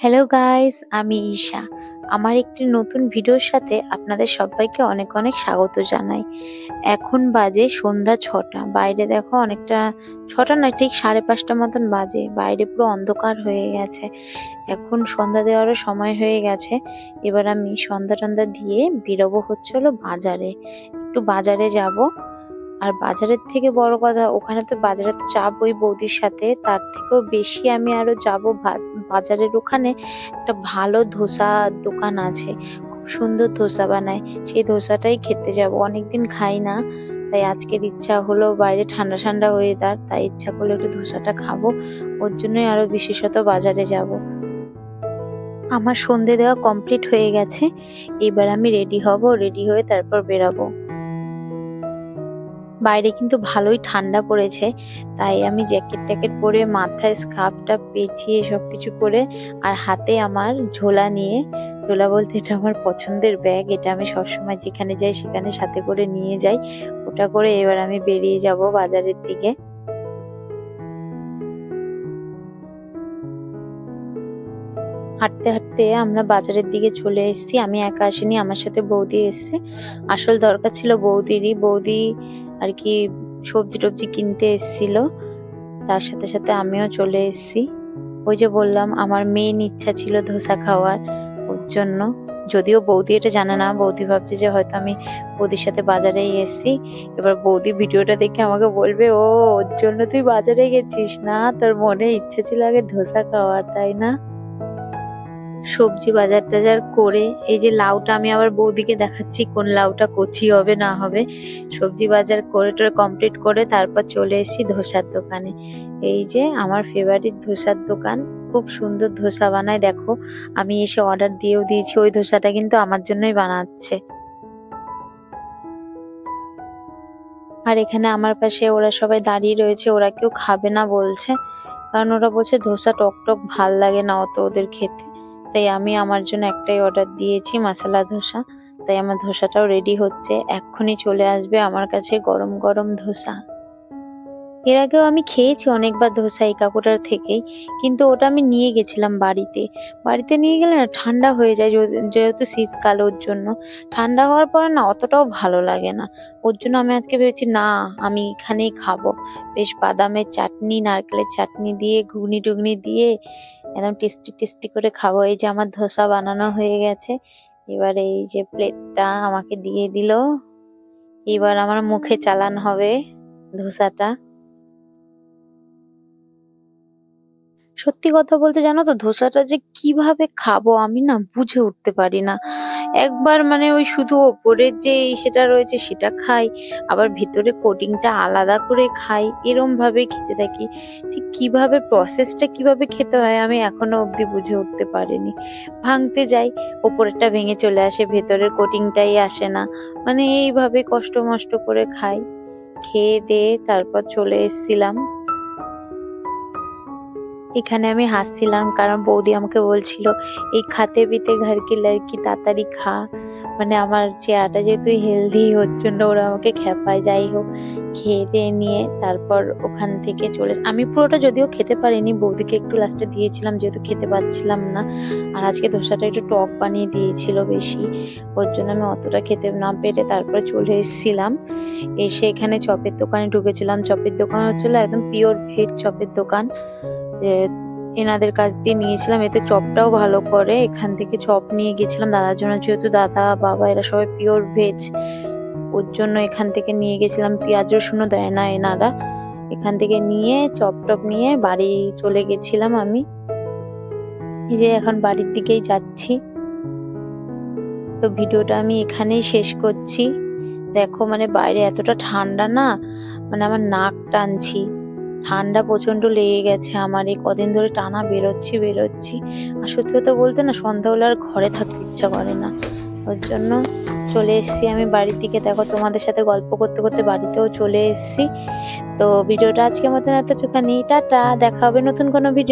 Hello guys, আমি ঈশা। আমার একটি নতুন ভিডিওর সাথে আপনাদের সবাইকে অনেক অনেক স্বাগত জানাই। এখন বাজে সন্ধ্যা ৬টা। বাইরে দেখো অনেকটা, ৬টা না, ঠিক ৫:৩০ মতন বাজে। বাইরে পুরো অন্ধকার হয়ে গেছে। এখন সন্ধ্যা দেওয়ারও সময় হয়ে গেছে। এবার আমি সন্ধ্যা টন্ধ্যা দিয়ে বেরোবো হচ্ছে হলো বাজারে। একটু বাজারে যাব। আর বাজারের থেকে বড় কথা, ওখানে তো বাজারে তো যাবোই বৌদির সাথে, তার থেকেও বেশি আমি আরো যাবো বাজারের ওখানে একটা ভালো ধোসার দোকান আছে। খুব সুন্দর ধোসা বানায়। সেই ধোসাটাই খেতে যাব। অনেকদিন খাই না, তাই আজকের ইচ্ছা হলো। বাইরে ঠান্ডা ঠান্ডা ওয়েদার, তাই ইচ্ছা করলো একটু ধোসাটা খাবো। ওর জন্যই আরো বিশেষত বাজারে যাব। আমার সন্ধে দেওয়া কমপ্লিট হয়ে গেছে। এবার আমি রেডি হব, রেডি হয়ে তারপর বেরাবো। বাইরে কিন্তু ভালোই ঠান্ডা পড়েছে, তাই আমি জ্যাকেট ট্যাকেট পরে, মাথায় স্কার্ফটা পেঁচিয়ে সবকিছু করে, আর হাতে আমার ঝোলা নিয়ে, ঝোলা বলতে এটা আমার পছন্দের ব্যাগ। এটা আমি সবসময় যেখানে যাই সেখানে সাথে করে নিয়ে যাই। ওটা করে এবার আমি বেরিয়ে যাব বাজারের দিকে। হাঁটতে হাঁটতে আমরা বাজারের দিকে চলে এসেছি। আমি একা আসিনি, আমার সাথে বৌদি এসছে। আসল দরকার ছিল বৌদিরই। বৌদি আর কি সবজি টবজি কিনতে এসেছিল, তার সাথে সাথে আমিও চলে এসেছি। ওই যে বললাম, আমার মেইন ইচ্ছা ছিল ধোসা খাওয়ার, ওর জন্য। যদিও বৌদি এটা জানে না, বৌদি ভাবছে যে হয়তো আমি বৌদির সাথে বাজারেই এসেছি। এবার বৌদি ভিডিওটা দেখে আমাকে বলবে, ও ওর জন্য তুই বাজারে গেছিস না, তোর মনে ইচ্ছে ছিল আগে ধোসা খাওয়ার, তাই না? সবজি বাজার টাজার করে, এই যে লাউটা আমি আবার বৌদিকে দেখাচ্ছি কোন লাউটা কচি হবে না হবে। সবজি বাজার করে টোরে কমপ্লিট করে তারপর চলে এসেছি ধোসার দোকানে। এই যে আমার ফেভারিট ধোসার দোকান। খুব সুন্দর ধোসা বানায় দেখো। আমি এসে অর্ডার দিয়েও দিয়েছি, ওই ধোসাটা কিন্তু আমার জন্যই বানাচ্ছে। আর এখানে আমার পাশে ওরা সবাই দাঁড়িয়ে রয়েছে, ওরা কেউ খাবে না বলছে। কারণ ওরা বলছে ধোসা টক টক ভাল লাগে না অত ওদের খেতে। তাই আমি আমার জন্য একটাই অর্ডার দিয়েছি, মশলা ধোসা। তাই আমার ধোসাটাও রেডি হচ্ছে, এক্ষুনি চলে আসবে আমার কাছে গরম গরম ধোসা। এর আগেও আমি খেয়েছি অনেকবার ধোসা এই কাকুটার থেকেই, কিন্তু ওটা আমি নিয়ে গেছিলাম বাড়িতে। বাড়িতে নিয়ে গেলে না ঠান্ডা হয়ে যায়, যেহেতু শীতকাল, ওর জন্য ঠান্ডা হওয়ার পরে না অতটাও ভালো লাগে না। ওর জন্য আমি আজকে ভেবেছি না, আমি এখানেই খাবো। বেশ বাদামের চাটনি, নারকেলের চাটনি দিয়ে, ঘুগনি টুগনি দিয়ে একদম টেস্টি টেস্টি করে খাবো। এই যে আমার ধোসা বানানো হয়ে গেছে। এবার এই যে প্লেটটা আমাকে দিয়ে দিল। এবার আমার মুখে চালান হবে ধোসাটা। সত্যি কথা বলতে, জানো তো, ধোসাটা যে কিভাবে খাবো আমি না বুঝে উঠতে পারি না। একবার মানে ওই শুধু ওপরের যে সেটা রয়েছে সেটা খাই, আবার ভেতরে কোটিংটা আলাদা করে খাই, এরম ভাবে খেতে থাকি। ঠিক কিভাবে প্রসেসটা কিভাবে খেতে হয় আমি এখনো অবধি বুঝে উঠতে পারিনি। ভাঙতে যাই, ওপরেরটা ভেঙে চলে আসে, ভেতরের কোটিংটাই আসে না। মানে এইভাবে কষ্ট মষ্ট করে খাই। খেয়ে দিয়ে তারপর চলে এসেছিলাম। এখানে আমি হাসছিলাম, কারণ বৌদি আমাকে বলছিল, এই খাতে পিতে ঘর কি লড়কি, তাড়াতাড়ি খা। মানে আমার চেহারাটা যেহেতু হেলদি, ওর জন্য ওরা আমাকে খেপায়। যাই হোক, খেয়ে দিয়ে নিয়ে তারপর ওখান থেকে আমি পুরোটা যদিও খেতে পারিনি, বৌদিকে একটু লাস্টে দিয়েছিলাম যেহেতু খেতে পারছিলাম না। আর আজকে ধোসাটা একটু টক বানিয়ে দিয়েছিল বেশি, ওর জন্য আমি অতটা খেতে না পেরে তারপরে চলে এসেছিলাম। এসে এখানে চপের দোকানে ঢুকেছিলাম। চপের দোকান হচ্ছিল একদম পিওর ভেজ চপের দোকান। যে এনাদের কাছ দিয়ে নিয়েছিলাম, এতে চপটাও ভালো করে। এখান থেকে চপ নিয়ে গেছিলাম দাদার জন্য, যেহেতু দাদা বাবা এরা সবাই পিওর ভেজ, ওর জন্য এখান থেকে নিয়ে গেছিলাম। পেঁয়াজ রসুনও দেয় না এনারা। এখান থেকে নিয়ে চপ টপ নিয়ে বাড়ি চলে গেছিলাম আমি। এই যে এখন বাড়ির দিকেই যাচ্ছি। তো ভিডিওটা আমি এখানেই শেষ করছি। দেখো মানে বাইরে এতটা ঠান্ডা না, মানে আমার নাক টানছি। ঠান্ডা প্রচন্ড লেগে গেছে আমার, এই কদিন ধরে টানা বেরোচ্ছি। আর সত্যি কথা বলতে না, সন্ধ্যাবেলা আর ঘরে থাকতে ইচ্ছা করে না। ওর জন্য চলে এসেছি আমি বাড়ির দিকে। দেখো তোমাদের সাথে গল্প করতে করতে বাড়িতেও চলে এসেছি। তো ভিডিওটা আজকের মতন এতটুখানি। টাটা, দেখা হবে নতুন কোনো ভিডিও।